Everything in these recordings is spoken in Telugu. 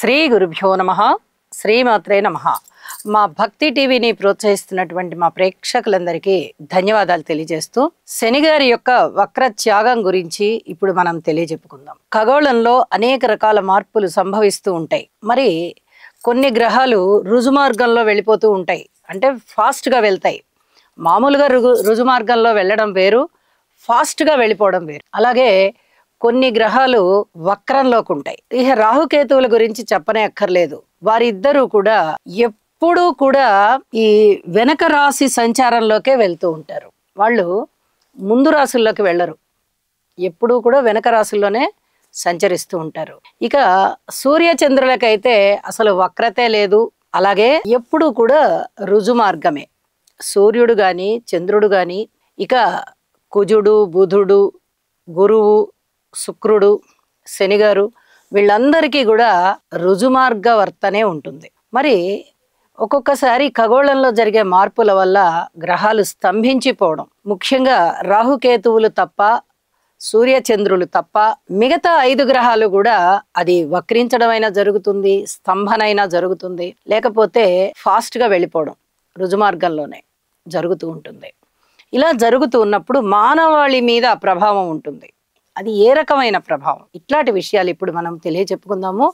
శ్రీ గురుభ్యో నమః శ్రీమాత్రే నమః. మా భక్తి టీవీని ప్రోత్సహిస్తున్నటువంటి మా ప్రేక్షకులందరికీ ధన్యవాదాలు తెలియజేస్తూ శనిగారి యొక్క వక్ర త్యాగం గురించి ఇప్పుడు మనం తెలియజెప్పుకుందాం. ఖగోళంలో అనేక రకాల మార్పులు సంభవిస్తూ ఉంటాయి. మరి కొన్ని గ్రహాలు రుజుమార్గంలో వెళ్ళిపోతూ ఉంటాయి, అంటే ఫాస్ట్గా వెళ్తాయి. మామూలుగా రుజుమార్గంలో వెళ్ళడం వేరు, ఫాస్ట్గా వెళ్ళిపోవడం వేరు. అలాగే కొన్ని గ్రహాలు వక్రంలోకి ఉంటాయి. ఇక రాహుకేతువుల గురించి చెప్పనే అక్కర్లేదు. వారిద్దరూ కూడా ఎప్పుడూ కూడా ఈ వెనక రాశి సంచారంలోకే వెళ్తూ ఉంటారు. వాళ్ళు ముందు రాశుల్లోకి వెళ్ళరు, ఎప్పుడూ కూడా వెనక రాశుల్లోనే సంచరిస్తూ ఉంటారు. ఇక సూర్యచంద్రులకైతే అసలు వక్రతే లేదు, అలాగే ఎప్పుడూ కూడా రుజుమార్గమే. సూర్యుడు కానీ చంద్రుడు కానీ, ఇక కుజుడు, బుధుడు, గురువు, శుక్రుడు, శనిగారు, వీళ్ళందరికీ కూడా రుజుమార్గ వర్తనే ఉంటుంది. మరి ఒక్కొక్కసారి ఖగోళంలో జరిగే మార్పుల వల్ల గ్రహాలు స్తంభించిపోవడం, ముఖ్యంగా రాహుకేతువులు తప్ప, సూర్యచంద్రులు తప్ప మిగతా 5 గ్రహాలు కూడా అది వక్రించడం అయినా జరుగుతుంది, స్తంభనైనా జరుగుతుంది, లేకపోతే ఫాస్ట్గా వెళ్ళిపోవడం రుజుమార్గంలోనే జరుగుతూ ఉంటుంది. ఇలా జరుగుతూ ఉన్నప్పుడు మానవాళి మీద ప్రభావం ఉంటుంది. అది ఏ రకమైన ప్రభావం, ఇట్లాంటి విషయాలు ఇప్పుడు మనం తెలియచెప్పుకుందాము.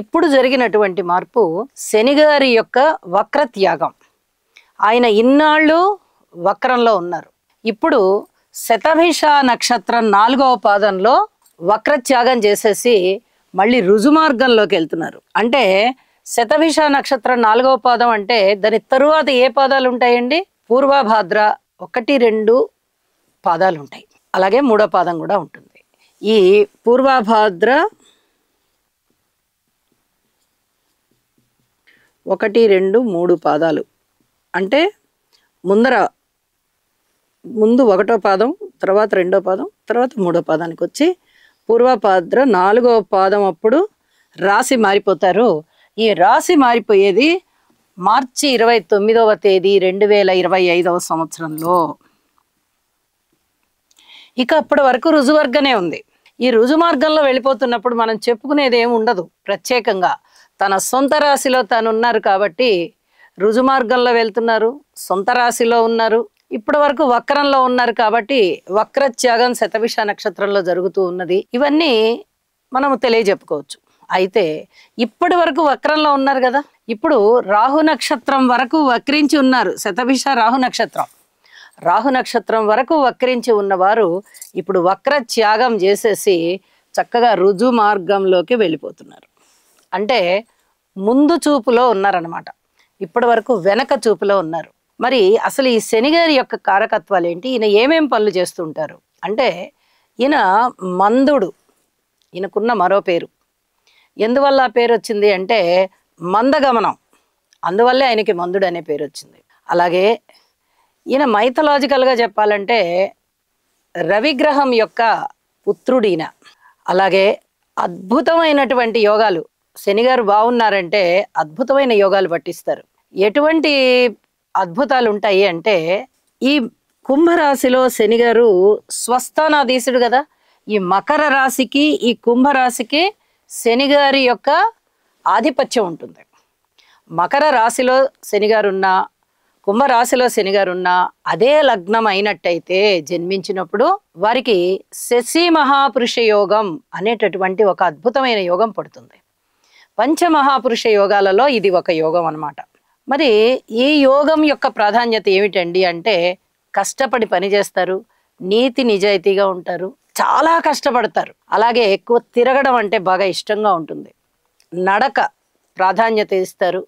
ఇప్పుడు జరిగినటువంటి మార్పు శనిగారి యొక్క వక్ర త్యాగం. ఆయన ఇన్నాళ్ళు వక్రంలో ఉన్నారు. ఇప్పుడు శతభిష నక్షత్రం 4వ పాదంలో వక్ర త్యాగం చేసేసి మళ్ళీ రుజుమార్గంలోకి వెళ్తున్నారు. అంటే శతభిష నక్షత్రం 4వ పాదం అంటే దాని తరువాత ఏ పాదాలు ఉంటాయండి? పూర్వభాద్ర 1, 2 పాదాలు ఉంటాయి. అలాగే 3వ పాదం కూడా ఉంటుంది. ఈ పూర్వభాద్ర 1, 2, 3 పాదాలు అంటే ముందు 1వ పాదం, తర్వాత 2వ పాదం, తర్వాత 3వ పాదానికి వచ్చి పూర్వభాద్ర 4వ పాదం అప్పుడు రాశి మారిపోతారు. ఈ రాశి మారిపోయేది మార్చి 29వ తేదీ 2025వ సంవత్సరంలో. ఇక అప్పటి వరకు రుజువర్గనే ఉంది. ఈ రుజుమార్గంలో వెళ్ళిపోతున్నప్పుడు మనం చెప్పుకునేది ఏమి ఉండదు ప్రత్యేకంగా. తన సొంత రాశిలో తాను ఉన్నారు కాబట్టి రుజుమార్గంలో వెళ్తున్నారు, సొంత రాశిలో ఉన్నారు. ఇప్పటి వరకు వక్రంలో ఉన్నారు కాబట్టి వక్ర త్యాగం శతభిష నక్షత్రంలో జరుగుతూ ఉన్నది. ఇవన్నీ మనము తెలియజెప్పుకోవచ్చు. అయితే ఇప్పటి వరకు వక్రంలో ఉన్నారు కదా, ఇప్పుడు రాహు నక్షత్రం వరకు వక్రించి ఉన్నారు. శతభిష రాహు నక్షత్రం, రాహు నక్షత్రం వరకు వక్రించి ఉన్నవారు ఇప్పుడు వక్ర త్యాగం చేసేసి చక్కగా రుజు మార్గంలోకి వెళ్ళిపోతున్నారు. అంటే ముందు చూపులో ఉన్నారనమాట, ఇప్పటి వరకు వెనక చూపులో ఉన్నారు. మరి అసలు ఈ శనిగారి యొక్క కారకత్వాలు ఏంటి? ఈయన ఏమేం పనులు చేస్తుంటారు అంటే, ఈయన మందుడు. ఈయనకున్న మరో పేరు. ఎందువల్ల ఆ పేరు వచ్చింది అంటే మందగమనం, అందువల్లే ఆయనకి మందుడు అనే పేరు వచ్చింది. అలాగే ఈయన మైథలాజికల్గా చెప్పాలంటే రవిగ్రహం యొక్క పుత్రుడు ఈయన. అలాగే అద్భుతమైనటువంటి యోగాలు, శనిగారు బాగున్నారంటే అద్భుతమైన యోగాలు పట్టిస్తారు. ఎటువంటి అద్భుతాలు ఉంటాయి అంటే, ఈ కుంభరాశిలో శనిగారు స్వస్థానాధీశుడు కదా. ఈ మకర రాశికి ఈ కుంభరాశికి శనిగారి యొక్క ఆధిపత్యం ఉంటుంది. మకర రాశిలో శనిగారున్నా, కుంభరాశిలో శనిగారున్నా అదే లగ్నం అయినట్టయితే జన్మించినప్పుడు వారికి శశి మహాపురుష యోగం అనేటటువంటి ఒక అద్భుతమైన యోగం పడుతుంది. పంచమహాపురుష యోగాలలో ఇది ఒక యోగం అన్నమాట. మరి ఈ యోగం యొక్క ప్రాధాన్యత ఏమిటండి అంటే, కష్టపడి పనిచేస్తారు, నీతి నిజాయితీగా ఉంటారు, చాలా కష్టపడతారు. అలాగే ఎక్కువ తిరగడం అంటే బాగా ఇష్టంగా ఉంటుంది. నడక ప్రాధాన్యత ఇస్తారు.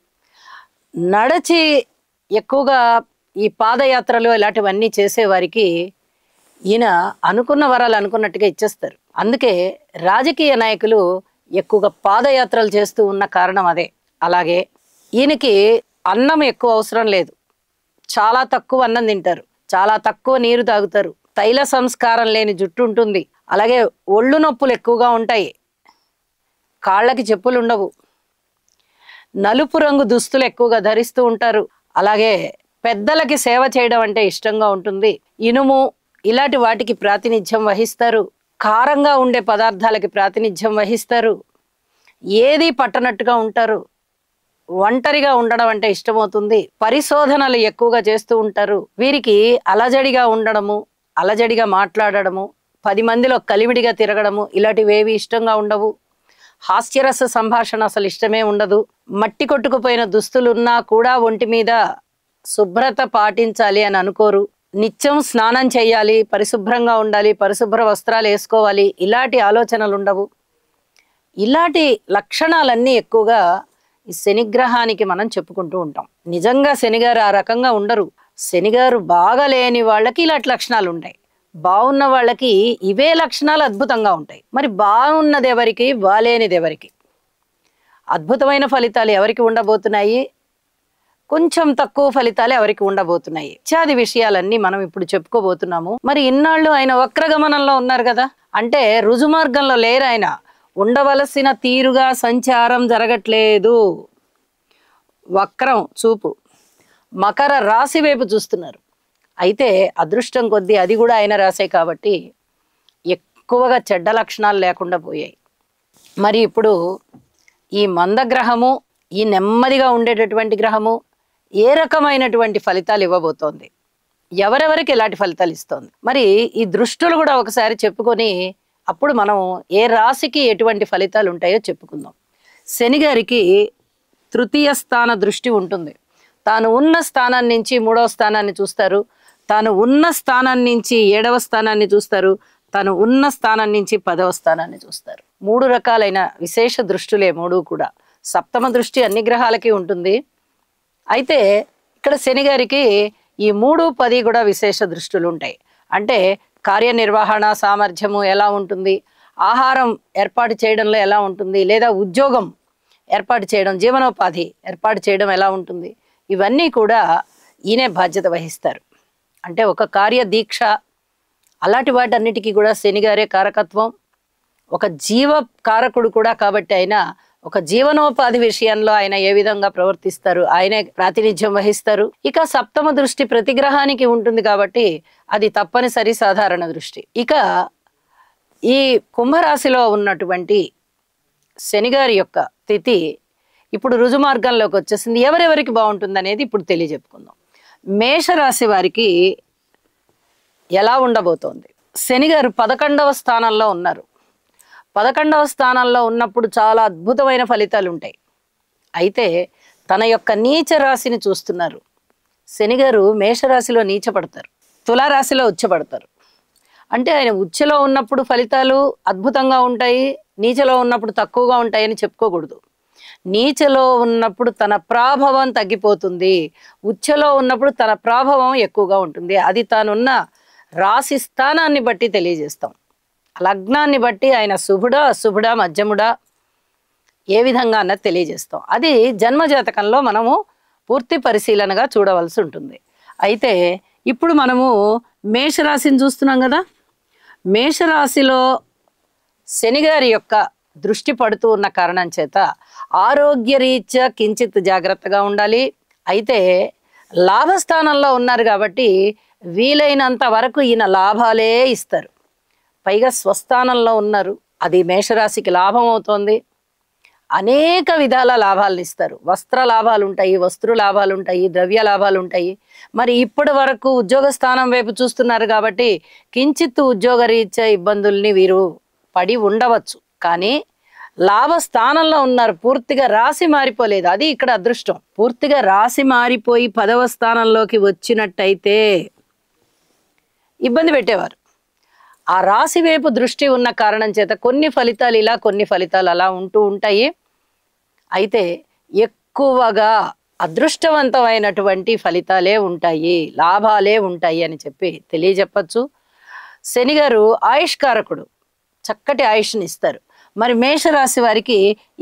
నడిచి ఎక్కువగా ఈ పాదయాత్రలు ఇలాంటివన్నీ చేసేవారికి ఈయన అనుకున్న వరాలు అనుకున్నట్టుగా ఇచ్చేస్తారు. అందుకే రాజకీయ నాయకులు ఎక్కువగా పాదయాత్రలు చేస్తూ ఉన్న కారణం అదే. అలాగే ఈయనకి అన్నం ఎక్కువ అవసరం లేదు, చాలా తక్కువ అన్నం తింటారు, చాలా తక్కువ నీరు తాగుతారు, తైల సంస్కారం లేని జుట్టు ఉంటుంది, అలాగే ఒళ్ళు నొప్పులు ఎక్కువగా ఉంటాయి, కాళ్ళకి చెప్పులు ఉండవు, నలుపు రంగు దుస్తులు ఎక్కువగా ధరిస్తూ ఉంటారు. అలాగే పెద్దలకి సేవ చేయడం అంటే ఇష్టంగా ఉంటుంది. ఇనుము ఇలాంటి వాటికి ప్రాతినిధ్యం వహిస్తారు, కారంగా ఉండే పదార్థాలకి ప్రాతినిధ్యం వహిస్తారు. ఏది పట్టనట్టుగా ఉంటారు. ఒంటరిగా ఉండడం అంటే ఇష్టమవుతుంది. పరిశోధనలు ఎక్కువగా చేస్తూ ఉంటారు. వీరికి అలజడిగా ఉండడము, అలజడిగా మాట్లాడడము, 10 మందిలో కలివిడిగా తిరగడము ఇలాంటివేవి ఇష్టంగా ఉండవు. హాస్యరస సంభాషణ అసలు ఇష్టమే ఉండదు. మట్టి కొట్టుకుపోయిన దుస్తులున్నా కూడా ఒంటి మీద శుభ్రత పాటించాలి అని అనుకోరు. నిత్యం స్నానం చేయాలి, పరిశుభ్రంగా ఉండాలి, పరిశుభ్ర వస్త్రాలు వేసుకోవాలి, ఇలాంటి ఆలోచనలు ఉండవు. ఇలాంటి లక్షణాలన్నీ ఎక్కువగా ఈ శనిగ్రహానికి మనం చెప్పుకుంటూ ఉంటాం. నిజంగా శనిగారు ఆ రకంగా ఉండరు. శనిగారు బాగా లేని వాళ్ళకి ఇలాంటి లక్షణాలు ఉంటాయి. బాగున్న వాళ్ళకి ఇవే లక్షణాలు అద్భుతంగా ఉంటాయి. మరి బాగున్నది ఎవరికి, బాలేనిది ఎవరికి? అద్భుతమైన ఫలితాలు ఎవరికి ఉండబోతున్నాయి, కొంచెం తక్కువ ఫలితాలు ఎవరికి ఉండబోతున్నాయి, ఇత్యాది విషయాలన్నీ మనం ఇప్పుడు చెప్పుకోబోతున్నాము. మరి ఇన్నాళ్ళు ఆయన వక్రగమనంలో ఉన్నారు కదా, అంటే రుజుమార్గంలో లేరు. ఆయన ఉండవలసిన తీరుగా సంచారం జరగట్లేదు. వక్రం చూపు, మకర రాశి వైపు చూస్తున్నారు. అయితే అదృష్టం కొద్దీ అది కూడా ఆయన రాసే కాబట్టి ఎక్కువగా చెడ్డ లక్షణాలు లేకుండా పోయాయి. మరి ఇప్పుడు ఈ మందగ్రహము, ఈ నెమ్మదిగా ఉండేటటువంటి గ్రహము ఏ రకమైనటువంటి ఫలితాలు ఇవ్వబోతోంది, ఎవరెవరికి ఎలాంటి ఫలితాలు ఇస్తోంది, మరి ఈ దృష్టులు కూడా ఒకసారి చెప్పుకొని అప్పుడు మనం ఏ రాశికి ఎటువంటి ఫలితాలు ఉంటాయో చెప్పుకుందాం. శని గారికి తృతీయ స్థాన దృష్టి ఉంటుంది. తాను ఉన్న స్థానం నుంచి 3వ స్థానాన్ని చూస్తారు, తాను ఉన్న స్థానం నుంచి 7వ స్థానాన్ని చూస్తారు, తాను ఉన్న స్థానం నుంచి 10వ స్థానాన్ని చూస్తారు. 3 రకాలైన విశేష దృష్టులే 3 కూడా. సప్తమ దృష్టి అన్ని గ్రహాలకి ఉంటుంది. అయితే ఇక్కడ శని గారికి ఈ 3, 10 కూడా విశేష దృష్టులు ఉంటాయి. అంటే కార్యనిర్వహణ సామర్థ్యము ఎలా ఉంటుంది, ఆహారం ఏర్పాటు చేయడంలో ఎలా ఉంటుంది, లేదా ఉద్యోగం ఏర్పాటు చేయడం, జీవనోపాధి ఏర్పాటు చేయడం ఎలా ఉంటుంది, ఇవన్నీ కూడా ఈయనే బాధ్యత వహిస్తారు. అంటే ఒక కార్య దీక్ష అలాంటి వాటన్నిటికీ కూడా శనిగారే కారకత్వం. ఒక జీవ కారకుడు కూడా కాబట్టి ఆయన ఒక జీవనోపాధి విషయంలో ఆయన ఏ విధంగా ప్రవర్తిస్తారు, ఆయనే ప్రాతినిధ్యం వహిస్తారు. ఇక సప్తమ దృష్టి ప్రతి గ్రహానికి ఉంటుంది కాబట్టి అది తప్పనిసరి సాధారణ దృష్టి. ఇక ఈ కుంభరాశిలో ఉన్నటువంటి శనిగారి యొక్క స్థితి ఇప్పుడు రుజుమార్గంలోకి వచ్చేసింది. ఎవరెవరికి బాగుంటుంది అనేది ఇప్పుడు తెలియజెప్పుకుందాం. మేషరాశి వారికి ఎలా ఉండబోతోంది? శనిగారు 11వ స్థానంలో ఉన్నారు. 11వ స్థానంలో ఉన్నప్పుడు చాలా అద్భుతమైన ఫలితాలు ఉంటాయి. అయితే తన యొక్క నీచ రాశిని చూస్తున్నారు. శనిగారు మేషరాశిలో నీచపడతారు, తులారాశిలో ఉచ్చపడతారు. అంటే ఆయన ఉచ్చలో ఉన్నప్పుడు ఫలితాలు అద్భుతంగా ఉంటాయి, నీచలో ఉన్నప్పుడు తక్కువగా ఉంటాయని చెప్పుకోకూడదు. నీచలో ఉన్నప్పుడు తన ప్రాభవం తగ్గిపోతుంది, ఉచ్చలో ఉన్నప్పుడు తన ప్రాభవం ఎక్కువగా ఉంటుంది. అది తానున్న రాశి స్థానాన్ని బట్టి తెలియజేస్తాం. లగ్నాన్ని బట్టి ఆయన శుభుడా అశుభుడా మధ్యముడా ఏ విధంగా అన్నది తెలియజేస్తాం. అది జన్మజాతకంలో మనము పూర్తి పరిశీలనగా చూడవలసి ఉంటుంది. అయితే ఇప్పుడు మనము మేషరాశిని చూస్తున్నాం కదా. మేషరాశిలో శనిగారి యొక్క దృష్టి పడుతూ ఉన్న కారణం చేత ఆరోగ్యరీత్యా కించిత్ జాగ్రత్తగా ఉండాలి. అయితే లాభస్థానంలో ఉన్నారు కాబట్టి వీలైనంత వరకు ఈయన లాభాలే ఇస్తారు. పైగా స్వస్థానంలో ఉన్నారు, అది మేషరాశికి లాభం అవుతోంది. అనేక విధాల లాభాలను ఇస్తారు. వస్త్ర లాభాలు ఉంటాయి, వస్తు లాభాలు ఉంటాయి, ద్రవ్య లాభాలు ఉంటాయి. మరి ఇప్పటి వరకు ఉద్యోగ స్థానం వైపు చూస్తున్నారు కాబట్టి కించిత్ ఉద్యోగ రీత్యా ఇబ్బందుల్ని వీరు పడి ఉండవచ్చు. కానీ లాభస్థానంలో ఉన్నారు, పూర్తిగా రాశి మారిపోలేదు. అది ఇక్కడ అదృష్టం. పూర్తిగా రాశి మారిపోయి 10వ స్థానంలోకి వచ్చినట్టయితే ఇబ్బంది పెట్టేవారు. ఆ రాశి వైపు దృష్టి ఉన్న కారణం చేత కొన్ని ఫలితాలు ఇలా, కొన్ని ఫలితాలు అలా ఉంటూ ఉంటాయి. అయితే ఎక్కువగా అదృష్టవంతమైనటువంటి ఫలితాలే ఉంటాయి, లాభాలే ఉంటాయి అని చెప్పి తెలియజెప్పచ్చు. శనిగారు ఆయుష్కారకుడు, చక్కటి ఆయుష్ని ఇస్తారు. మరి మేషరాశి వారికి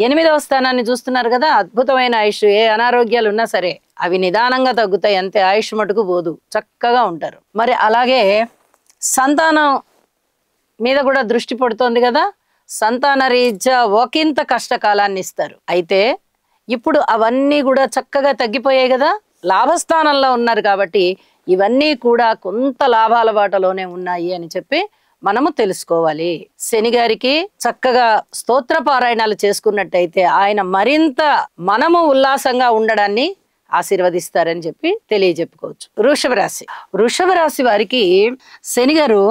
8వ స్థానాన్ని చూస్తున్నారు కదా. అద్భుతమైన ఆయుష్, ఏ అనారోగ్యాలు ఉన్నా సరే అవి నిదానంగా తగ్గుతాయి, అంతే. ఆయుష్ మటుకు పోదు, చక్కగా ఉంటారు. మరి అలాగే సంతానం మీద కూడా దృష్టి పడుతోంది కదా. సంతాన రీత్యా ఒకంత కష్టకాలాన్ని ఇస్తారు. అయితే ఇప్పుడు అవన్నీ కూడా చక్కగా తగ్గిపోయాయి కదా. లాభస్థానంలో ఉన్నారు కాబట్టి ఇవన్నీ కూడా కొంత లాభాల బాటలోనే ఉన్నాయి అని చెప్పి మనము తెలుసుకోవాలి. శని గారికి చక్కగా స్తోత్ర పారాయణాలు చేసుకున్నట్టయితే ఆయన మరింత మనము ఉల్లాసంగా ఉండడాన్ని ఆశీర్వదిస్తారని చెప్పి తెలియజెప్పుకోవచ్చు. వృషభ రాశి వారికి శని గారు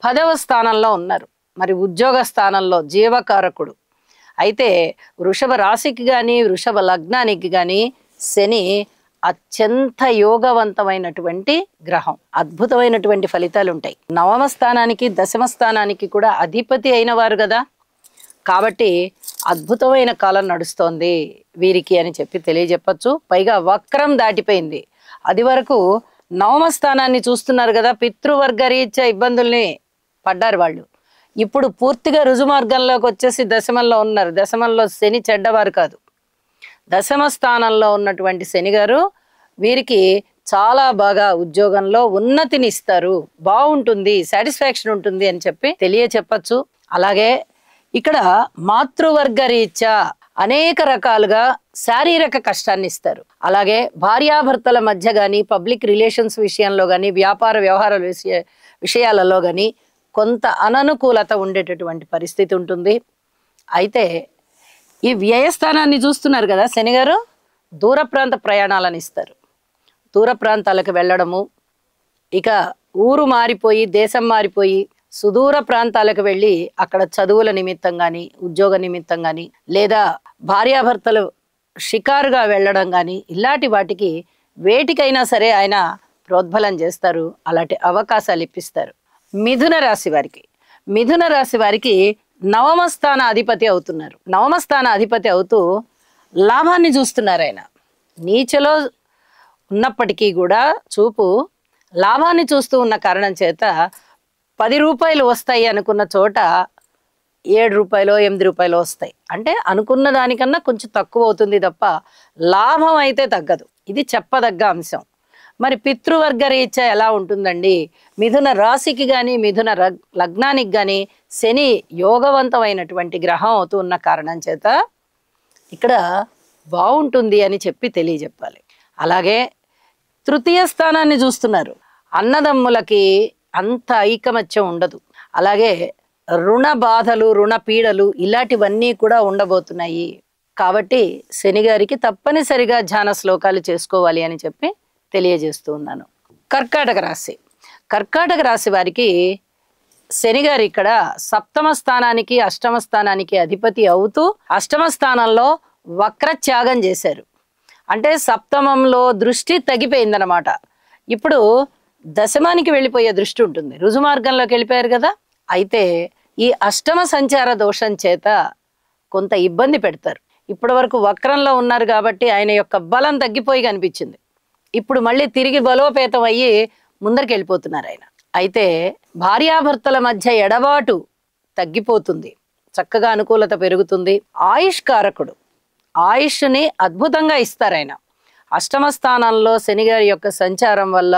10వ స్థానంలో ఉన్నారు. మరి ఉద్యోగ స్థానంలో జీవకారకుడు. అయితే వృషభ రాశికి కానీ వృషభ లగ్నానికి కానీ శని అత్యంత యోగవంతమైనటువంటి గ్రహం. అద్భుతమైనటువంటి ఫలితాలు ఉంటాయి. 9వ స్థానానికి 10వ స్థానానికి కూడా అధిపతి అయిన వారు కదా, కాబట్టి అద్భుతమైన కాలం నడుస్తోంది వీరికి అని చెప్పి తెలియజెప్పచ్చు. పైగా వక్రం దాటిపోయింది. అది వరకు 9వ స్థానాన్ని చూస్తున్నారు కదా, పితృవర్గ రీత్యా ఇబ్బందుల్ని పడ్డారు వాళ్ళు. ఇప్పుడు పూర్తిగా రుజుమార్గంలోకి వచ్చేసి దశమంలో ఉన్నారు. దశమంలో శని చెడ్డవారు కాదు. 10వ స్థానంలో ఉన్నటువంటి శని గారు వీరికి చాలా బాగా ఉద్యోగంలో ఉన్నతిని ఇస్తారు, బాగుంటుంది, సాటిస్ఫాక్షన్ ఉంటుంది అని చెప్పి తెలియచెప్పచ్చు. అలాగే ఇక్కడ మాతృవర్గ రీత్యా అనేక రకాలుగా శారీరక కష్టాన్ని ఇస్తారు. అలాగే భార్యాభర్తల మధ్య కానీ, పబ్లిక్ రిలేషన్స్ విషయంలో కానీ, వ్యాపార వ్యవహారాల విషయాలలో కానీ కొంత అననుకూలత ఉండేటటువంటి పరిస్థితి ఉంటుంది. అయితే ఈ వ్యయస్థానాన్ని చూస్తున్నారు కదా శని గారు, దూర ప్రాంత ప్రయాణాలను ఇస్తారు. దూర ప్రాంతాలకు వెళ్ళడము, ఇక ఊరు మారిపోయి దేశం మారిపోయి సుదూర ప్రాంతాలకు వెళ్ళి అక్కడ చదువుల నిమిత్తం కానీ, ఉద్యోగ నిమిత్తం కానీ, లేదా భార్యాభర్తలు షికారుగా వెళ్ళడం కానీ, ఇలాంటి వాటికి వేటికైనా సరే ఆయన ప్రోద్బలం చేస్తారు. అలాంటి అవకాశాలు ఇప్పిస్తారు. మిథున రాశి వారికి 9వ స్థాన అధిపతి అవుతున్నారు. 9వ స్థాన అధిపతి అవుతూ లాభాన్ని చూస్తున్నారు. ఆయన నీచలో ఉన్నప్పటికీ కూడా చూపు లాభాన్ని చూస్తూ ఉన్న కారణం చేత 10 రూపాయలు వస్తాయి అనుకున్న చోట 7 రూపాయలు 8 రూపాయలు వస్తాయి. అంటే అనుకున్న దానికన్నా కొంచెం తక్కువ అవుతుంది తప్ప లాభం అయితే తగ్గదు. ఇది చెప్పదగ్గ అంశం. మరి పితృవర్గ రీత్యా ఎలా ఉంటుందండి? మిథున రాశికి కానీ మిథున లగ్నానికి కానీ శని యోగవంతమైనటువంటి గ్రహం అవుతూ ఉన్న కారణం చేత ఇక్కడ బాగుంటుంది అని చెప్పి తెలియజెప్పాలి. అలాగే తృతీయ స్థానాన్ని చూస్తున్నారు. అన్నదమ్ములకి అంత ఐకమత్యం ఉండదు. అలాగే రుణ బాధలు, రుణ పీడలు ఇలాంటివన్నీ కూడా ఉండబోతున్నాయి. కాబట్టి శని గారికి తప్పనిసరిగా ధ్యాన శ్లోకాలు చేసుకోవాలి అని చెప్పి తెలియజేస్తూ ఉన్నాను. కర్కాటక రాశి వారికి శని గారు ఇక్కడ 7వ స్థానానికి 8వ స్థానానికి అధిపతి అవుతూ 8వ స్థానంలో వక్రత్యాగం చేశారు. అంటే సప్తమంలో దృష్టి తగ్గిపోయిందనమాట. ఇప్పుడు దశమానికి వెళ్ళిపోయే దృష్టి ఉంటుంది. రుజుమార్గంలోకి వెళ్ళిపోయారు కదా. అయితే ఈ 8వ సంచార దోషం చేత కొంత ఇబ్బంది పెడతారు. ఇప్పటి వరకు వక్రంలో ఉన్నారు కాబట్టి ఆయన యొక్క బలం తగ్గిపోయి కనిపించింది. ఇప్పుడు మళ్ళీ తిరిగి బలోపేతం అయ్యి ముందరికి వెళ్ళిపోతున్నారు ఆయన. అయితే భార్యాభర్తల మధ్య ఎడబాటు తగ్గిపోతుంది, చక్కగా అనుకూలత పెరుగుతుంది. ఆయుష్కారకుడు, ఆయుష్ని అద్భుతంగా ఇస్తారు ఆయన. 8వ స్థానంలో శని గారి యొక్క సంచారం వల్ల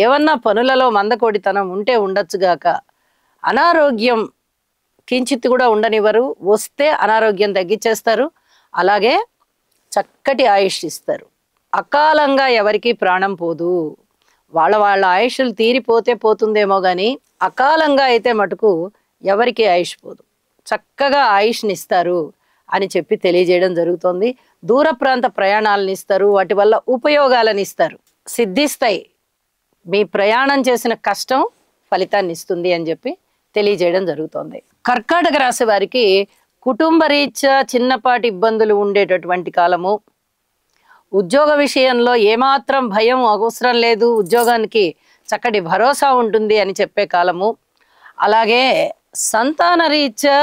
ఏమన్నా పనులలో మందకోడితనం ఉంటే ఉండొచ్చుగాక, అనారోగ్యం కించిత్ కూడా ఉండనివ్వరు. వస్తే అనారోగ్యం తగ్గించేస్తారు. అలాగే చక్కటి ఆయుష్ ఇస్తారు. అకాలంగా ఎవరికి ప్రాణం పోదు. వాళ్ళ ఆయుష్లు తీరిపోతే పోతుందేమో కానీ అకాలంగా అయితే మటుకు ఎవరికి ఆయుష్ పోదు. చక్కగా ఆయుష్ని ఇస్తారు అని చెప్పి తెలియజేయడం జరుగుతుంది. దూర ప్రాంత ప్రయాణాలను ఇస్తారు. వాటి వల్ల ఉపయోగాలను ఇస్తారు, సిద్ధిస్తాయి. మీ ప్రయాణం చేసిన కష్టం ఫలితాన్ని ఇస్తుంది అని చెప్పి తెలియజేయడం జరుగుతుంది. కర్కాటక రాశి వారికి కుటుంబ రీత్యా చిన్నపాటి ఇబ్బందులు ఉండేటటువంటి కాలము. ఉద్యోగ విషయంలో ఏమాత్రం భయం అవసరం లేదు, ఉద్యోగానికి చక్కటి భరోసా ఉంటుంది అని చెప్పే కాలము. అలాగే సంతాన రీత్యా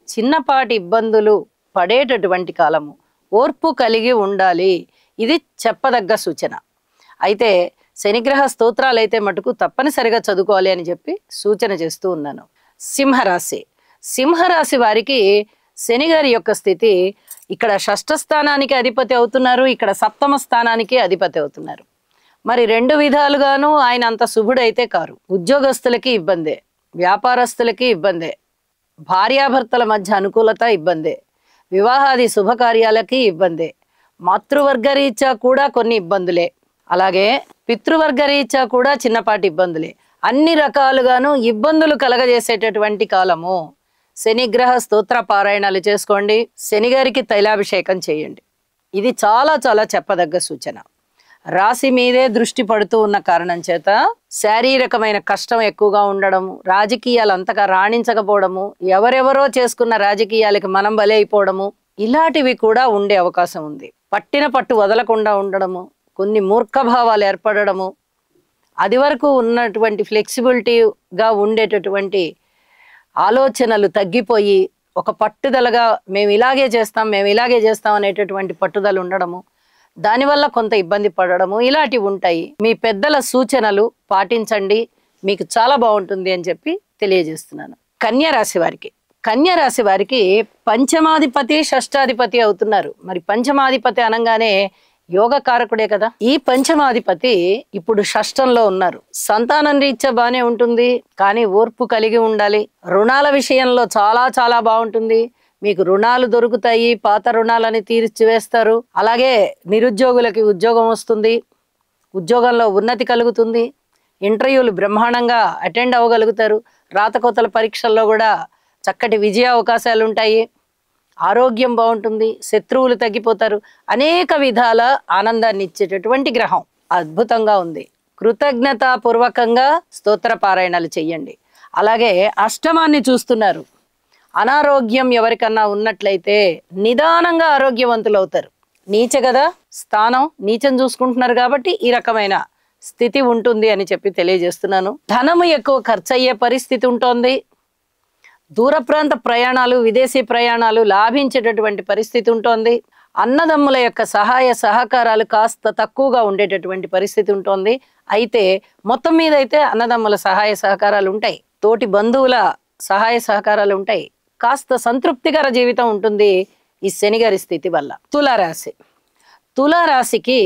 చిన్నపాటి ఇబ్బందులు పడేటటువంటి కాలము. ఓర్పు కలిగి ఉండాలి, ఇది చెప్పదగ్గ సూచన. అయితే శనిగ్రహ స్తోత్రాలు అయితే మటుకు తప్పనిసరిగా చదువుకోవాలి అని చెప్పి సూచన చేస్తూ ఉన్నాను. సింహరాశి వారికి శని గారి యొక్క స్థితి ఇక్కడ 6వ స్థానానికి అధిపతి అవుతున్నారు, ఇక్కడ 7వ స్థానానికి అధిపతి అవుతున్నారు. మరి 2 విధాలుగాను ఆయన అంత శుభుడైతే కారు. ఉద్యోగస్తులకి ఇబ్బందే, వ్యాపారస్తులకి ఇబ్బందే, భార్యాభర్తల మధ్య అనుకూలత ఇబ్బందే, వివాహాది శుభకార్యాలకి ఇబ్బందే, మాతృవర్గ రీత్యా కూడా కొన్ని ఇబ్బందులే, అలాగే పితృవర్గ రీత్యా కూడా చిన్నపాటి ఇబ్బందులే. అన్ని రకాలుగాను ఇబ్బందులు కలగజేసేటటువంటి కాలము. శనిగ్రహ స్తోత్ర పారాయణాలు చేసుకోండి. శని గారికి తైలాభిషేకం చేయండి. ఇది చాలా చాలా చెప్పదగ్గ సూచన. రాశి మీదే దృష్టి పడుతూ ఉన్న కారణం చేత శారీరకమైన కష్టం ఎక్కువగా ఉండడము, రాజకీయాలు అంతగా రాణించకపోవడము, ఎవరెవరో చేసుకున్న రాజకీయాలకి మనం బలి అయిపోవడము, ఇలాంటివి కూడా ఉండే అవకాశం ఉంది. పట్టిన పట్టు వదలకుండా ఉండడము, కొన్ని మూర్ఖభావాలు ఏర్పడము, అది వరకు ఉన్నటువంటి ఫ్లెక్సిబిలిటీగా ఉండేటటువంటి ఆలోచనలు తగ్గిపోయి ఒక పట్టుదలగా మేము ఇలాగే చేస్తాం అనేటటువంటి పట్టుదల ఉండడము, దానివల్ల కొంత ఇబ్బంది పడడము, ఇలాంటివి ఉంటాయి. మీ పెద్దల సూచనలు పాటించండి, మీకు చాలా బాగుంటుంది అని చెప్పి తెలియజేస్తున్నాను. కన్యా రాశి వారికి పంచమాధిపతి షష్టాధిపతి అవుతున్నారు. మరి పంచమాధిపతి అనగానే యోగ కారకుడే కదా. ఈ పంచమాధిపతి ఇప్పుడు షష్టంలో ఉన్నారు. సంతానం రీత్యా బానే ఉంటుంది, కానీ ఓర్పు కలిగి ఉండాలి. రుణాల విషయంలో చాలా చాలా బాగుంటుంది. మీకు రుణాలు దొరుకుతాయి, పాత రుణాలని తీర్చివేస్తారు. అలాగే నిరుద్యోగులకి ఉద్యోగం వస్తుంది, ఉద్యోగంలో ఉన్నతి కలుగుతుంది. ఇంటర్వ్యూలు బ్రహ్మాండంగా అటెండ్ అవ్వగలుగుతారు. రాతకోతల పరీక్షల్లో కూడా చక్కటి విజయ అవకాశాలు ఉంటాయి. ఆరోగ్యం బాగుంటుంది, శత్రువులు తగ్గిపోతారు. అనేక విధాల ఆనందాన్ని ఇచ్చేటటువంటి గ్రహం అద్భుతంగా ఉంది. కృతజ్ఞతాపూర్వకంగా స్తోత్ర పారాయణాలు చెయ్యండి. అలాగే అష్టమాన్ని చూస్తున్నారు. అనారోగ్యం ఎవరికన్నా ఉన్నట్లయితే నిదానంగా ఆరోగ్యవంతులు అవుతారు. నీచ కదా స్థానం, నీచం చూసుకుంటున్నారు కాబట్టి ఈ రకమైన స్థితి ఉంటుంది అని చెప్పి తెలియజేస్తున్నాను. ధనము ఎక్కువ ఖర్చు అయ్యే పరిస్థితి ఉంటుంది. దూర ప్రాంత ప్రయాణాలు, విదేశీ ప్రయాణాలు లాభించేటటువంటి పరిస్థితి ఉంటుంది. అన్నదమ్ముల యొక్క సహాయ సహకారాలు కాస్త తక్కువగా ఉండేటటువంటి పరిస్థితి ఉంటుంది. అయితే మొత్తం మీద అయితే అన్నదమ్ముల సహాయ సహకారాలు ఉంటాయి, తోటి బంధువుల సహాయ సహకారాలు ఉంటాయి. కాస్త సంతృప్తికర జీవితం ఉంటుంది ఈ శనిగారి స్థితి వల్ల. తులారాశికి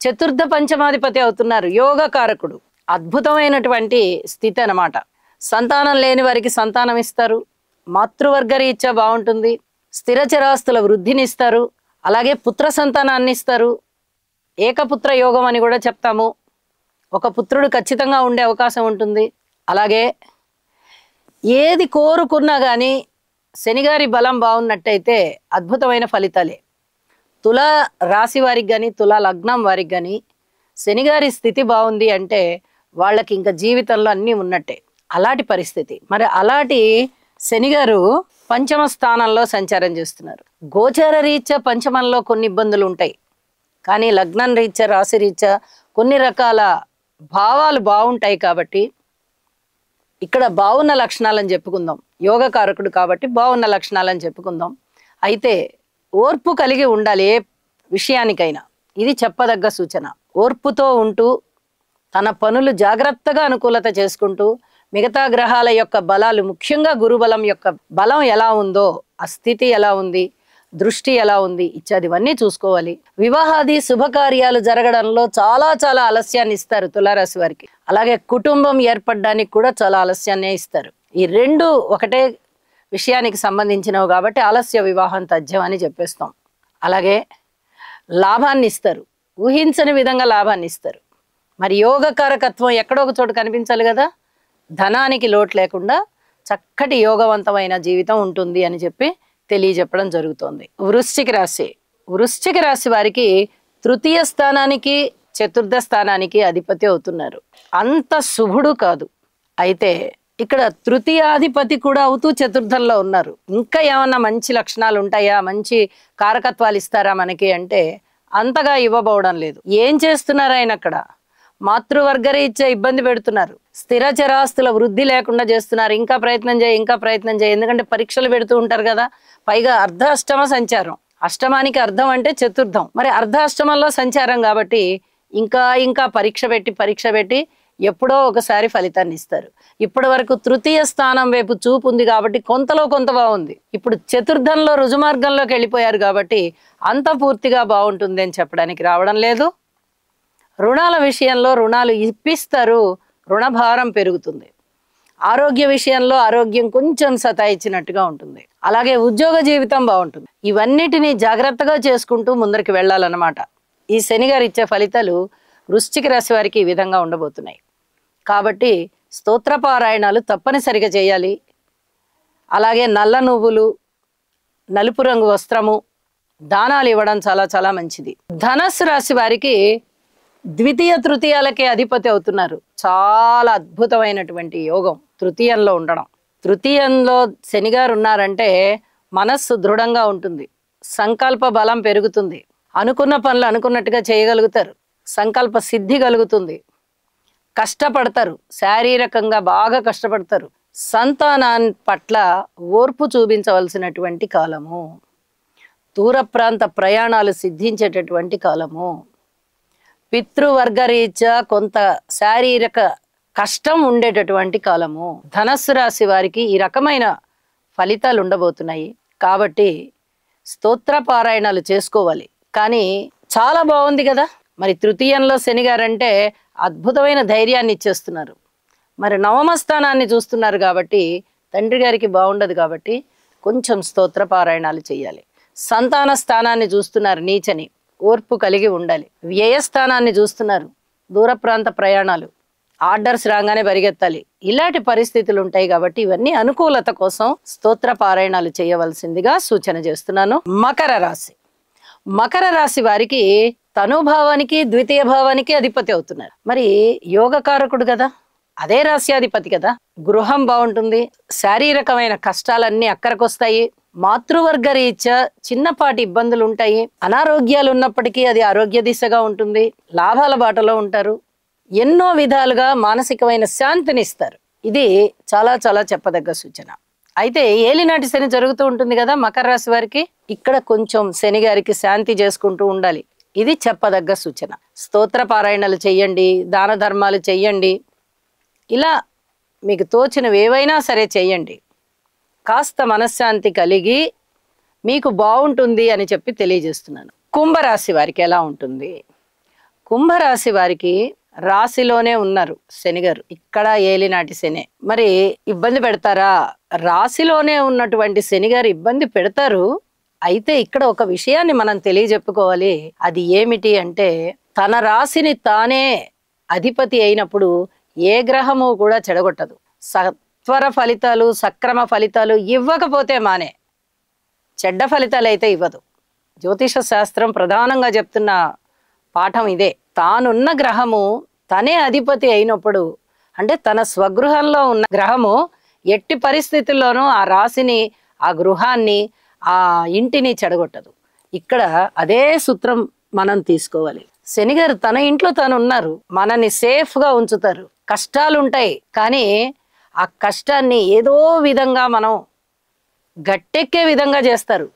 చతుర్థ పంచమాధిపతి అవుతున్నారు, యోగకారకుడు. అద్భుతమైనటువంటి స్థితి అన్నమాట. సంతానం లేని వారికి సంతానం ఇస్తారు, మాతృవర్గ రీత్యా బాగుంటుంది, స్థిరచరాస్తుల వృద్ధిని ఇస్తారు, అలాగే పుత్ర సంతానాన్ని ఇస్తారు. ఏకపుత్ర యోగం అని కూడా చెప్తాము. ఒక పుత్రుడు ఖచ్చితంగా ఉండే అవకాశం ఉంటుంది. అలాగే ఏది కోరుకున్నా కానీ శనిగారి బలం బాగున్నట్టయితే అద్భుతమైన ఫలితాలే. తులా రాశి వారికి కానీ తులా లగ్నం వారికి కానీ శనిగారి స్థితి బాగుంది అంటే వాళ్ళకి ఇంకా జీవితంలో అన్నీ ఉన్నట్టే, అలాంటి పరిస్థితి. మరి అలాంటి శనిగారు పంచమ స్థానంలో సంచారం చేస్తున్నారు. గోచార రీత్యా పంచమంలో కొన్ని ఇబ్బందులు ఉంటాయి, కానీ లగ్నం రీత్యా రాశి రీత్యా కొన్ని రకాల భావాలు బాగుంటాయి. కాబట్టి ఇక్కడ బాగున్న లక్షణాలని చెప్పుకుందాం. యోగకారకుడు కాబట్టి బాగున్న లక్షణాలని చెప్పుకుందాం. అయితే ఓర్పు కలిగి ఉండాలి ఏ విషయానికైనా, ఇది చెప్పదగ్గ సూచన. ఓర్పుతో ఉంటూ తన పనులు జాగ్రత్తగా అనుకూలత చేసుకుంటూ మిగతా గ్రహాల యొక్క బలాలు, ముఖ్యంగా గురుబలం యొక్క బలం ఎలా ఉందో, ఆ స్థితి ఎలా ఉంది, దృష్టి ఎలా ఉంది ఇత్యాదివన్నీ చూసుకోవాలి. వివాహాది శుభకార్యాలు జరగడంలో చాలా చాలా ఆలస్యాన్ని ఇస్తారు తులారాశి వారికి. అలాగే కుటుంబం ఏర్పడడానికి కూడా చాలా ఆలస్యాన్నే ఇస్తారు. ఈ రెండు ఒకటే విషయానికి సంబంధించినవి కాబట్టి ఆలస్య వివాహం తథ్యం అని చెప్పేస్తాం. అలాగే లాభాన్ని ఇస్తారు, ఊహించని విధంగా లాభాన్ని ఇస్తారు. మరి యోగకారకత్వం ఎక్కడో ఒక చోట కనిపించాలి కదా. ధనానికి లోటు లేకుండా చక్కటి యోగవంతమైన జీవితం ఉంటుంది అని చెప్పి తెలియజెప్పడం జరుగుతోంది. వృశ్చిక రాశి వారికి తృతీయ స్థానానికి చతుర్థ స్థానానికి అధిపతి అవుతున్నారు. అంత శుభుడు కాదు. అయితే ఇక్కడ తృతీయాధిపతి కూడా అవుతూ చతుర్థంలో ఉన్నారు. ఇంకా ఏమన్నా మంచి లక్షణాలు ఉంటాయా, మంచి కారకత్వాలు ఇస్తారా మనకి అంటే అంతగా ఇవ్వబోవడం లేదు. ఏం చేస్తున్నారు ఆయన అక్కడ? మాతృవర్గరీత్యా ఇబ్బంది పెడుతున్నారు, స్థిరచరాస్తుల వృద్ధి లేకుండా చేస్తున్నారు. ఇంకా ప్రయత్నం చేయి, ఎందుకంటే పరీక్షలు పెడుతూ ఉంటారు కదా. పైగా అర్ధాష్టమ సంచారం, అష్టమానికి అర్థం అంటే చతుర్థం, మరి అర్ధాష్టమంలో సంచారం కాబట్టి ఇంకా పరీక్ష పెట్టి ఎప్పుడో ఒకసారి ఫలితాన్ని ఇస్తారు. ఇప్పటి వరకు తృతీయ స్థానం వైపు చూపు ఉంది కాబట్టి కొంతలో కొంత బాగుంది. ఇప్పుడు చతుర్థంలో రుజుమార్గంలోకి వెళ్ళిపోయారు కాబట్టి అంత పూర్తిగా బాగుంటుంది అని చెప్పడానికి రావడం లేదు. రుణాల విషయంలో రుణాలు ఇప్పిస్తారు, రుణభారం పెరుగుతుంది. ఆరోగ్య విషయంలో ఆరోగ్యం కొంచెం సతాయించినట్టుగా ఉంటుంది. అలాగే ఉద్యోగ జీవితం బాగుంటుంది. ఇవన్నిటినీ జాగ్రత్తగా చేసుకుంటూ ముందరికి వెళ్ళాలన్నమాట. ఈ శనిగారు ఇచ్చే ఫలితాలు వృశ్చిక రాశి వారికి ఈ విధంగా ఉండబోతున్నాయి. కాబట్టి స్తోత్రపారాయణాలు తప్పనిసరిగా చేయాలి. అలాగే నల్ల నువ్వులు, నలుపు రంగు వస్త్రము, దానాలు ఇవ్వడం చాలా చాలా మంచిది. ధనస్సు రాశి వారికి ద్వితీయ తృతీయాలకే అధిపతి అవుతున్నారు. చాలా అద్భుతమైనటువంటి యోగం తృతీయంలో ఉండడం. తృతీయంలో శనిగారు ఉన్నారంటే మనస్సు దృఢంగా ఉంటుంది, సంకల్ప బలం పెరుగుతుంది, అనుకున్న పనులు అనుకున్నట్టుగా చేయగలుగుతారు, సంకల్ప సిద్ధి కలుగుతుంది, కష్టపడతారు, శారీరకంగా బాగా కష్టపడతారు, సంతానాన్ని పట్ల ఓర్పు చూపించవలసినటువంటి కాలము, దూర ప్రాంత ప్రయాణాలు సిద్ధించేటటువంటి కాలము, పితృవర్గరీత్యా కొంత శారీరక కష్టం ఉండేటటువంటి కాలము. ధనస్సు రాశి వారికి ఈ రకమైన ఫలితాలు ఉండబోతున్నాయి. కాబట్టి స్తోత్ర పారాయణాలు చేసుకోవాలి. కానీ చాలా బాగుంది కదా, మరి తృతీయంలో శనిగారంటే అద్భుతమైన ధైర్యాన్ని ఇచ్చేస్తున్నారు. మరి నవమ స్థానాన్ని చూస్తున్నారు కాబట్టి తండ్రి గారికి బాగుండదు, కాబట్టి కొంచెం స్తోత్ర పారాయణాలు చేయాలి. సంతాన స్థానాన్ని చూస్తున్నారు, నీచని, ఓర్పు కలిగి ఉండాలి. వ్యయస్థానాన్ని చూస్తున్నారు, దూర ప్రాంత ప్రయాణాలు, ఆర్డర్స్ రాగానే పరిగెత్తాలి, ఇలాంటి పరిస్థితులు ఉంటాయి. కాబట్టి ఇవన్నీ అనుకూలత కోసం స్తోత్ర పారాయణాలు చేయవలసిందిగా సూచన చేస్తున్నాను. మకర రాశి. మకర రాశి వారికి తనుభావానికి ద్వితీయ భావానికి అధిపతి అవుతున్నారు. మరి యోగకారకుడు కదా, అదే రాశ్యాధిపతి కదా, గృహం బాగుంటుంది, శారీరకమైన కష్టాలన్నీ అక్కరకొస్తాయి, మాతృవర్గ రీత్యా చిన్నపాటి ఇబ్బందులు ఉంటాయి, అనారోగ్యాలు ఉన్నప్పటికీ అది ఆరోగ్య దిశగా ఉంటుంది, లాభాల బాటలో ఉంటారు, ఎన్నో విధాలుగా మానసికమైన శాంతిని ఇస్తారు. ఇది చాలా చాలా చెప్పదగ్గ సూచన. అయితే ఏలినాటి శని జరుగుతూ ఉంటుంది కదా మకర రాశి వారికి, ఇక్కడ కొంచెం శని గారికి శాంతి చేసుకుంటూ ఉండాలి. ఇది చెప్పదగ్గ సూచన. స్తోత్ర పారాయణలు చెయ్యండి, దాన ధర్మాలు చెయ్యండి, ఇలా మీకు తోచినవి ఏవైనా సరే చెయ్యండి. కాస్త మనశ్శాంతి కలిగి మీకు బాగుంటుంది అని చెప్పి తెలియజేస్తున్నాను. కుంభరాశి వారికి ఎలా ఉంటుంది? కుంభరాశి వారికి రాశిలోనే ఉన్నారు శనిగారు, ఇక్కడ ఏలినాటి శని. మరి ఇబ్బంది పెడతారా? రాశిలోనే ఉన్నటువంటి శనిగారు ఇబ్బంది పెడతారు. అయితే ఇక్కడ ఒక విషయాన్ని మనం తెలియజెప్పుకోవాలి. అది ఏమిటి అంటే, తన రాశిని తానే అధిపతి అయినప్పుడు ఏ గ్రహము కూడా చెడగొట్టదు. సత్వర ఫలితాలు, సక్రమ ఫలితాలు ఇవ్వకపోతే మానే, చెడ్డ ఫలితాలు అయితే ఇవ్వదు. జ్యోతిష శాస్త్రం ప్రధానంగా చెప్తున్న పాఠం ఇదే. తానున్న గ్రహము తనే అధిపతి అయినప్పుడు, అంటే తన స్వగృహంలో ఉన్న గ్రహము ఎట్టి పరిస్థితుల్లోనూ ఆ రాశిని, ఆ గృహాన్ని, ఆ ఇంటిని చెడగొట్టదు. ఇక్కడ అదే సూత్రం మనం తీసుకోవాలి. శనిగారు తన ఇంట్లో తాను ఉన్నారు, మనని సేఫ్గా ఉంచుతారు. కష్టాలు ఉంటాయి, కానీ ఆ కష్టాన్ని ఏదో విధంగా మనం గట్టెక్కే విధంగా చేస్తారు.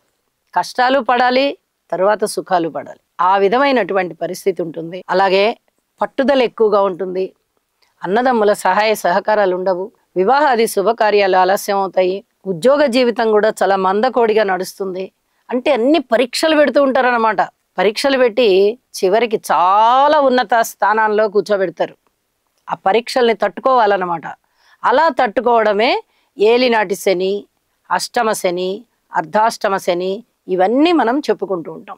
కష్టాలు పడాలి, తర్వాత సుఖాలు పడాలి, ఆ విధమైనటువంటి పరిస్థితి ఉంటుంది. అలాగే పట్టుదల ఎక్కువగా ఉంటుంది, అన్నదమ్ముల సహాయ సహకారాలు ఉండవు, వివాహాది శుభకార్యాలు ఆలస్యం అవుతాయి, ఉద్యోగ జీవితం కూడా చాలా మందకోడిగా నడుస్తుంది. అంటే అన్ని పరీక్షలు పెడుతూ ఉంటారన్నమాట. పరీక్షలు పెట్టి చివరికి చాలా ఉన్నత స్థానాల్లో కూర్చోబెడతారు. ఆ పరీక్షల్ని తట్టుకోవాలన్నమాట. అలా తట్టుకోవడమే ఏలినాటి శని, అష్టమ శని, అర్ధాష్టమ శని, ఇవన్నీ మనం చెప్పుకుంటూ ఉంటాం.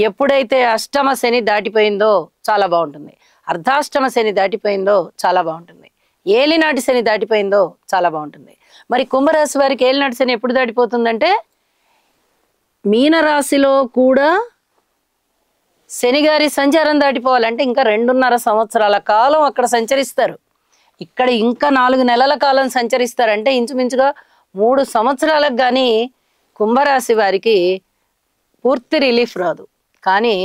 ఎప్పుడైతే అష్టమ శని దాటిపోయిందో చాలా బాగుంటుంది, అర్ధాష్టమ శని దాటిపోయిందో చాలా బాగుంటుంది, ఏలినాటి శని దాటిపోయిందో చాలా బాగుంటుంది. మరి కుంభరాశి వారికి ఏలినాటి శని ఎప్పుడు దాటిపోతుందంటే, మీనరాశిలో కూడా శనిగారి సంచారం దాటిపోవాలంటే ఇంకా 2.5 సంవత్సరాల కాలం అక్కడ సంచరిస్తారు. ఇక్కడ ఇంకా 4 నెలల కాలం సంచరిస్తారంటే ఇంచుమించుగా 3 సంవత్సరాలకు కానీ కుంభరాశి వారికి పూర్తి రిలీఫ్ రాదు. కానీ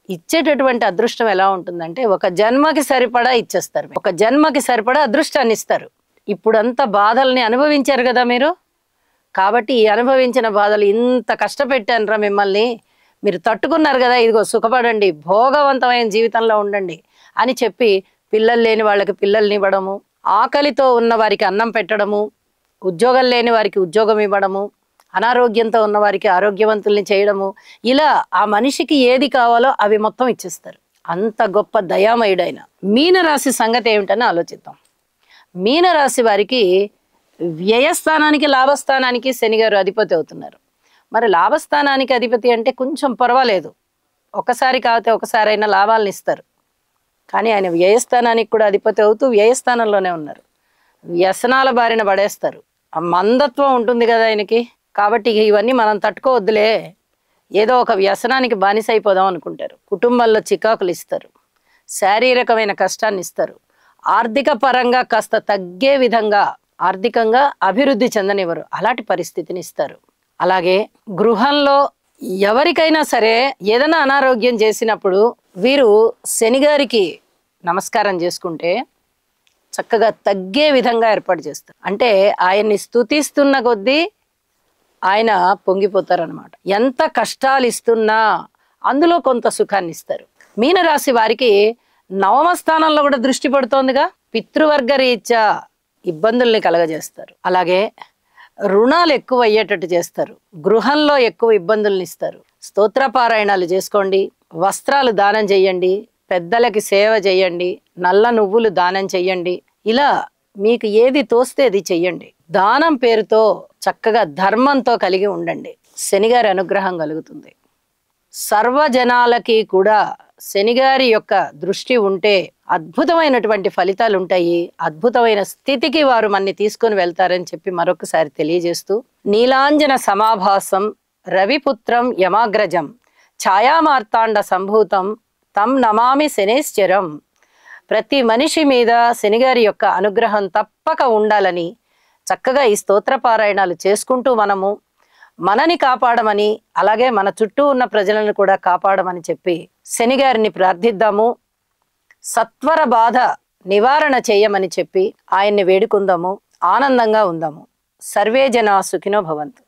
ఇచ్చేటటువంటి అదృష్టం ఎలా ఉంటుందంటే, ఒక జన్మకి సరిపడా ఇచ్చేస్తారు, ఒక జన్మకి సరిపడా అదృష్టాన్ని ఇస్తారు. ఇప్పుడంతా బాధల్ని అనుభవించారు కదా మీరు, కాబట్టి ఈ అనుభవించిన బాధలు, ఇంత కష్టపెట్టానురా మిమ్మల్ని, మీరు తట్టుకున్నారు కదా, ఇదిగో సుఖపడండి, భోగవంతమైన జీవితంలో ఉండండి అని చెప్పి పిల్లలు లేని వాళ్ళకి పిల్లల్ని ఇవ్వడము, ఆకలితో ఉన్న వారికి అన్నం పెట్టడము, ఉద్యోగం లేని వారికి ఉద్యోగం ఇవ్వడము, అనారోగ్యంతో ఉన్న వారికి ఆరోగ్యవంతుల్ని చేయడము, ఇలా ఆ మనిషికి ఏది కావాలో అవి మొత్తం ఇచ్చేస్తారు. అంత గొప్ప దయామయుడైన. మీనరాశి సంగతి ఏమిటని ఆలోచిద్దాం. మీనరాశి వారికి వ్యయస్థానానికి, లాభస్థానానికి శనిగారు అధిపతి అవుతున్నారు. మరి లాభస్థానానికి అధిపతి అంటే కొంచెం పర్వాలేదు, ఒకసారి కాకపోతే ఒకసారైనా లాభాలను ఇస్తారు. కానీ ఆయన వ్యయస్థానానికి కూడా అధిపతి అవుతూ వ్యయస్థానంలోనే ఉన్నారు. వ్యసనాల బారిన పడేస్తారు. ఆ మందత్వం ఉంటుంది కదా ఆయనకి. కాబట్టి ఇక ఇవన్నీ మనం తట్టుకోవద్దులే, ఏదో ఒక వ్యసనానికి బానిస అయిపోదాం అనుకుంటారు. కుటుంబంలో చికాకులు ఇస్తారు, శారీరకమైన కష్టాన్ని ఇస్తారు, ఆర్థిక పరంగా కాస్త తగ్గే విధంగా ఆర్థికంగా అభివృద్ధి చెందనివ్వరు, అలాంటి పరిస్థితిని ఇస్తారు. అలాగే గృహంలో ఎవరికైనా సరే ఏదైనా అనారోగ్యం చేసినప్పుడు వీరు శనిగారికి నమస్కారం చేసుకుంటే చక్కగా తగ్గే విధంగా ఏర్పాటు చేస్తారు. అంటే ఆయన్ని స్తుతిస్తున్న కొద్దీ ఆయన పొంగిపోతారనమాట. ఎంత కష్టాలు ఇస్తున్నా అందులో కొంత సుఖాన్ని ఇస్తారు. మీనరాశి వారికి నవమ స్థానంలో కూడా దృష్టి పడుతోందిగా, పితృవర్గ రీత్యా ఇబ్బందుల్ని కలగజేస్తారు. అలాగే రుణాలు ఎక్కువ అయ్యేటట్టు చేస్తారు, గృహంలో ఎక్కువ ఇబ్బందుల్ని ఇస్తారు. స్తోత్రపారాయణాలు చేసుకోండి, వస్త్రాలు దానం చెయ్యండి, పెద్దలకి సేవ చెయ్యండి, నల్ల నువ్వులు దానం చెయ్యండి. ఇలా మీకు ఏది తోస్తే అది చెయ్యండి. దానం పేరుతో చక్కగా ధర్మంతో కలిగి ఉండండి. శనిగారి అనుగ్రహం కలుగుతుంది. సర్వజనాలకి కూడా శనిగారి యొక్క దృష్టి ఉంటే అద్భుతమైనటువంటి ఫలితాలు ఉంటాయి. అద్భుతమైన స్థితికి వారు మన్ని తీసుకొని వెళ్తారని చెప్పి మరొకసారి తెలియజేస్తూ, నీలాంజన సమాభాసం రవిపుత్రం యమాగ్రజం ఛాయామార్తాండ సంభూతం తం నమామి శనేశ్చరం. ప్రతి మనిషి మీద శనిగారి యొక్క అనుగ్రహం తప్పక ఉండాలని చక్కగా ఈ స్తోత్రపారాయణాలు చేసుకుంటూ మనని కాపాడమని, అలాగే మన చుట్టూ ఉన్న ప్రజలను కూడా కాపాడమని చెప్పి శనిగారిని ప్రార్థిద్దాము. సత్వర బాధ నివారణ చేయమని చెప్పి ఆయన్ని వేడుకుందాము. ఆనందంగా ఉందాము. సర్వే జనా సుఖినో భవంతు.